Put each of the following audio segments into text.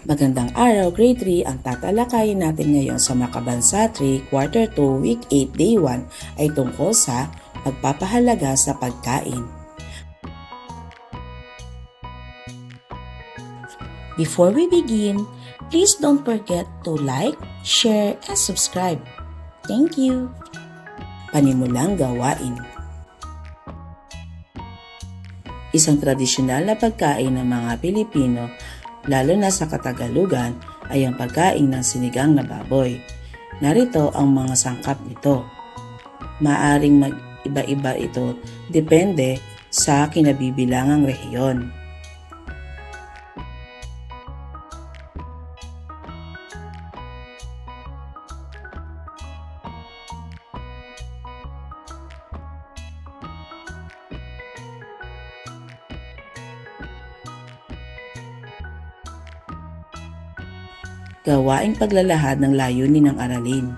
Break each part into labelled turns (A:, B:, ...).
A: Magandang araw, Grade 3. Ang tatalakayin natin ngayon sa Makabansa 3, Quarter 2, Week 8, Day 1 ay tungkol sa pagpapahalaga sa pagkain. Before we begin, please don't forget to like, share, and subscribe. Thank you! Panimulang gawain. Isang tradisyonal na pagkain ng mga Pilipino, lalo na sa Katagalugan, ay ang pagkain ng sinigang na baboy. Narito ang mga sangkap nito. Maaring mag-iba-iba ito depende sa kinabibilangang rehiyon. Gawaing paglalahad ng layunin ng aralin.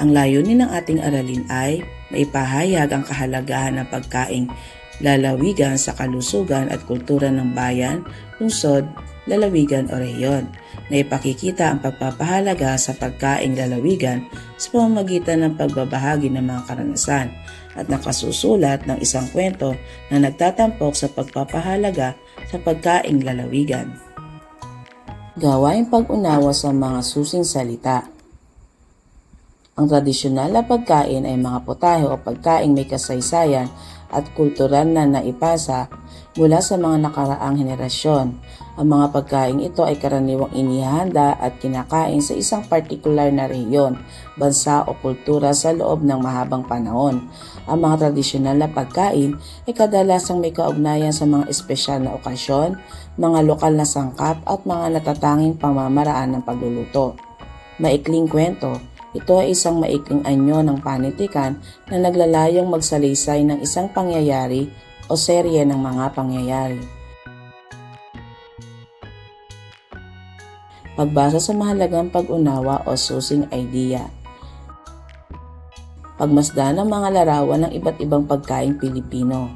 A: Ang layunin ng ating aralin ay maipahayag ang kahalagahan ng pagkaing lalawigan sa kalusugan at kultura ng bayan, lungsod, lalawigan o rehiyon. Naipakikita ang pagpapahalaga sa pagkaing lalawigan sa pamamagitan ng pagbabahagi ng mga karanasan at nakasusulat ng isang kwento na nagtatampok sa pagpapahalaga sa pagkaing lalawigan. Gawaing pag-unawa sa mga susing salita. Ang tradisyonal na pagkain ay mga putahe o pagkaing may kasaysayan at kultural na naipasa mula sa mga nakaraang henerasyon. Ang mga pagkain ito ay karaniwang inihahanda at kinakain sa isang partikular na rehiyon, bansa o kultura sa loob ng mahabang panahon. Ang mga tradisyonal na pagkain ay kadalasang may kaugnayan sa mga espesyal na okasyon, mga lokal na sangkap at mga natatanging pamamaraan ng pagluluto. Maikling kwento. Ito ay isang maikling anyo ng panitikan na naglalayong magsalaysay ng isang pangyayari o serye ng mga pangyayari. Pagbasa sa mahalagang pag-unawa o susing idea. Pagmasdan ng mga larawan ng iba't ibang pagkaing Pilipino.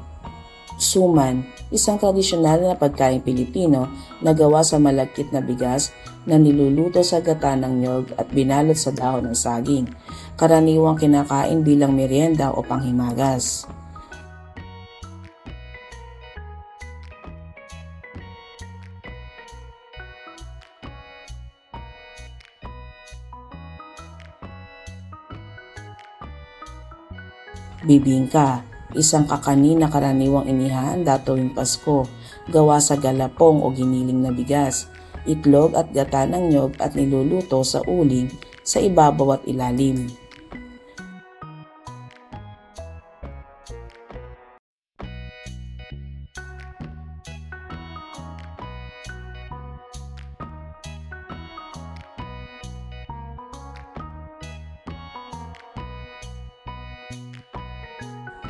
A: Suman, isang tradisyonal na pagkaing Pilipino na gawa sa malagkit na bigas na niluluto sa gata ng niyog at binalot sa dahon ng saging. Karaniwang kinakain bilang merienda o panghimagas. Bibingka, isang kakanin na karaniwang inihahanda tuwing Pasko, gawa sa galapong o giniling na bigas, itlog at gata ng niyog at niluluto sa uling sa ibabaw at ilalim.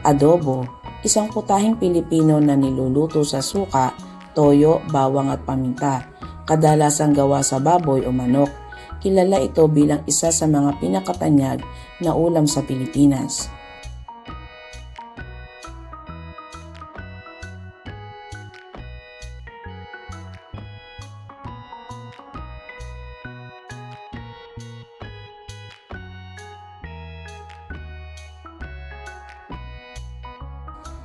A: Adobo, isang putaheng Pilipino na niluluto sa suka, toyo, bawang at paminta. Kadalasang gawa sa baboy o manok. Kilala ito bilang isa sa mga pinakatanyag na ulam sa Pilipinas.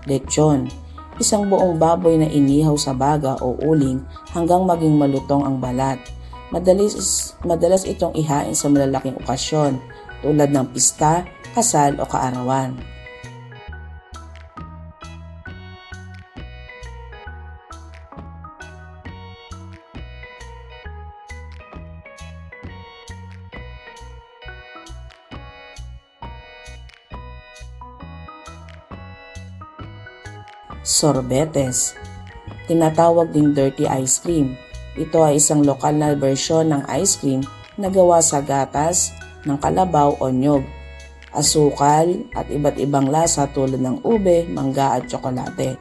A: Lechon, isang buong baboy na inihaw sa baga o uling hanggang maging malutong ang balat. Madalas itong ihain sa malalaking okasyon tulad ng pista, kasal o kaarawan. Sorbetes, tinatawag ding dirty ice cream. Ito ay isang lokal na bersyon ng ice cream na gawa sa gatas ng kalabaw o niyog, asukal at iba't ibang lasa tulad ng ube, mangga at tsokolate.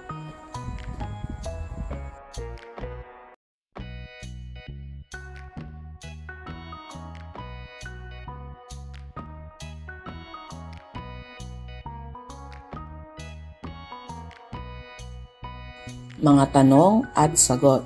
A: Mga tanong at sagot.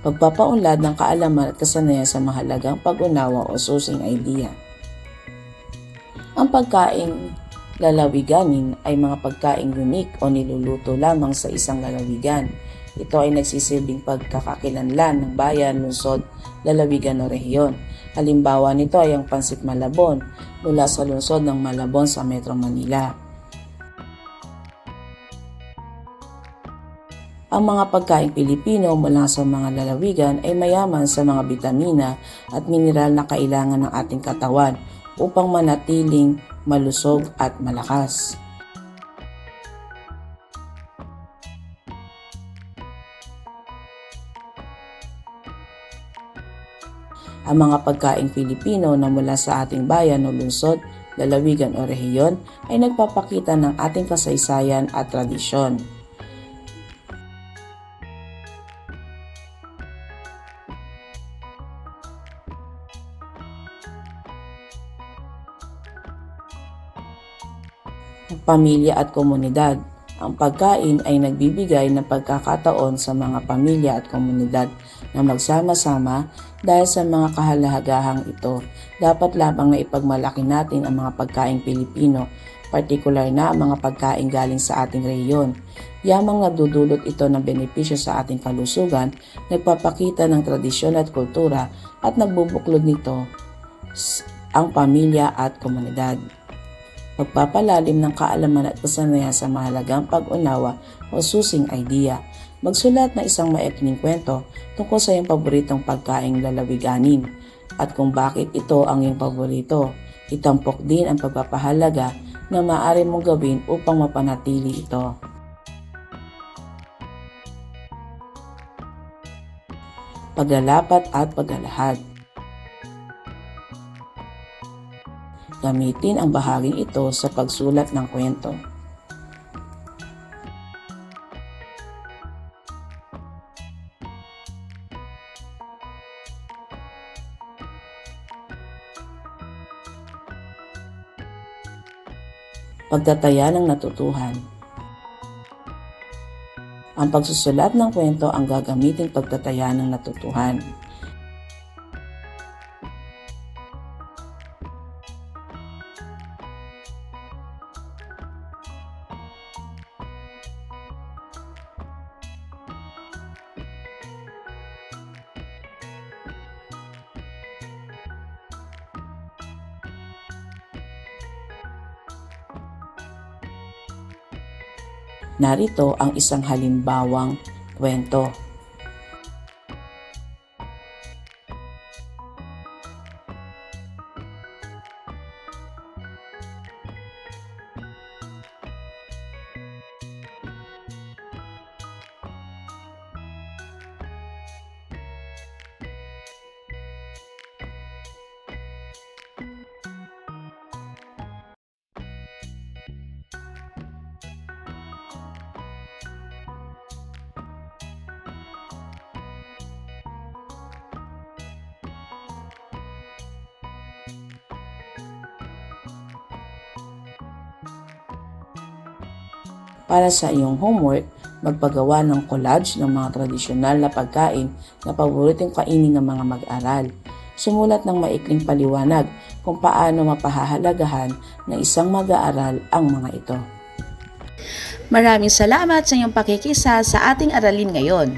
A: pagpapaunlad ng kaalaman at kasanayan sa mahalagang pag-unawa o susing idea. Ang pagkaing lalawiganin ay mga pagkaing unique o niluluto lamang sa isang lalawigan. Ito ay nagsisilbing pagkakakilanlan ng bayan, lungsod, lalawigan o rehiyon. Halimbawa nito ay ang Pansit Malabon mula sa lungsod ng Malabon sa Metro Manila. Ang mga pagkaing Pilipino mula sa mga lalawigan ay mayaman sa mga bitamina at mineral na kailangan ng ating katawan upang manatiling malusog at malakas. Ang mga pagkaing Pilipino na mula sa ating bayan o lungsod, lalawigan o rehiyon ay nagpapakita ng ating kasaysayan at tradisyon. Pamilya at komunidad. Ang pagkain ay nagbibigay ng pagkakataon sa mga pamilya at komunidad na magsama-sama dahil sa mga kahalahagahang ito. Dapat lamang na ipagmalaki natin ang mga pagkaing Pilipino, partikular na ang mga pagkain galing sa ating rehiyon. Yamang nagdudulot ito ng benepisyo sa ating kalusugan, nagpapakita ng tradisyon at kultura at nagbubuklod nito ang pamilya at komunidad. Magpapalalim ng kaalaman at kasanayan sa mahalagang pag-unawa o susing idea. Magsulat na isang maikling kwento tungkol sa iyong paboritong pagkaing lalawiganin at kung bakit ito ang iyong paborito. Itampok din ang pagpapahalaga na maaari mong gawin upang mapanatili ito. Paglalapat at paglalahad. Gamitin ang bahaging ito sa pagsulat ng kwento. Pagtataya ng natutuhan. Ang pagsusulat ng kwento ang gagamiting pagtataya ng natutuhan. Narito ang isang halimbawang kwento. Para sa iyong homework, magpagawa ng collage ng mga tradisyonal na pagkain na paboritong kainin ng mga mag-aral. Sumulat ng maikling paliwanag kung paano mapahahalagahan ng isang mag-aaral ang mga ito.
B: Maraming salamat sa iyong pakikisa sa ating aralin ngayon.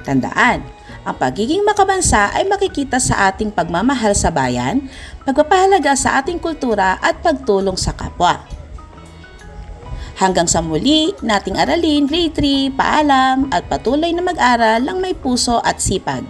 B: Tandaan, ang pagiging makabansa ay makikita sa ating pagmamahal sa bayan, pagpapahalaga sa ating kultura at pagtulong sa kapwa. Hanggang sa muli nating aralin, grade 3, paalam at patuloy na mag-aral ng may puso at sipag.